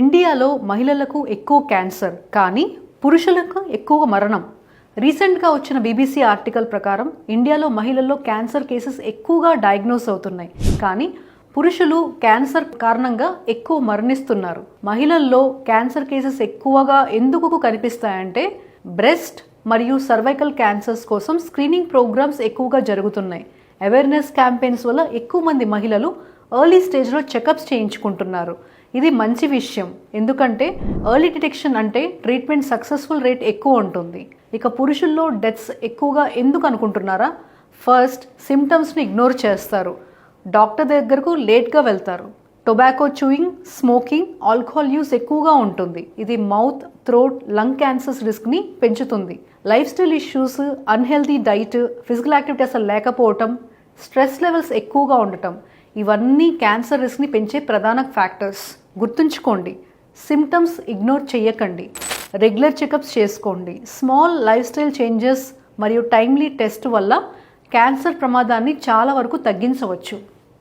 ఇండియాలో మహిళలకు ఎక్కువ క్యాన్సర్ కానీ పురుషులకు ఎక్కువ మరణం. రీసెంట్గా వచ్చిన బీబీసీ ఆర్టికల్ ప్రకారం ఇండియాలో మహిళల్లో క్యాన్సర్ కేసెస్ ఎక్కువగా డయాగ్నోస్ అవుతున్నాయి, కానీ పురుషులు క్యాన్సర్ కారణంగా ఎక్కువ మరణిస్తున్నారు. మహిళల్లో క్యాన్సర్ కేసెస్ ఎక్కువగా ఎందుకు కనిపిస్తాయంటే బ్రెస్ట్ మరియు సర్వైకల్ క్యాన్సర్స్ కోసం స్క్రీనింగ్ ప్రోగ్రామ్స్ ఎక్కువగా జరుగుతున్నాయి. అవేర్నెస్ క్యాంపెయిన్స్ వల్ల ఎక్కువ మంది మహిళలు ఎర్లీ స్టేజ్లో చెకప్స్ చేయించుకుంటున్నారు. ఇది మంచి విషయం, ఎందుకంటే ఎర్లీ డిటెక్షన్ అంటే ట్రీట్మెంట్ సక్సెస్ఫుల్ రేట్ ఎక్కువ ఉంటుంది. ఇక పురుషుల్లో డెత్స్ ఎక్కువగా ఎందుకు అనుకుంటున్నారా? ఫస్ట్, సిమ్టమ్స్ని ఇగ్నోర్ చేస్తారు, డాక్టర్ దగ్గరకు లేట్గా వెళ్తారు, tobacco chewing, smoking, alcohol use ఎక్కువగా ఉంటుంది. ఇది మౌత్, థ్రోట్, లంగ్ క్యాన్సర్స్ రిస్క్ని పెంచుతుంది. Life style issues, unhealthy diet, physical activity అసలు లేకపోవటం, స్ట్రెస్ లెవెల్స్ ఎక్కువగా ఉండటం, ఇవన్నీ క్యాన్సర్ రిస్క్ని పెంచే ప్రధాన ఫ్యాక్టర్స్. గుర్తుంచుకోండి, సిమ్టమ్స్ ఇగ్నోర్ చేయకండి, రెగ్యులర్ చెకప్స్ చేసుకోండి. స్మాల్ లైఫ్ స్టైల్ చేంజెస్ మరియు టైమ్లీ టెస్ట్ వల్ల క్యాన్సర్ ప్రమాదాన్ని చాలా వరకు తగ్గించవచ్చు.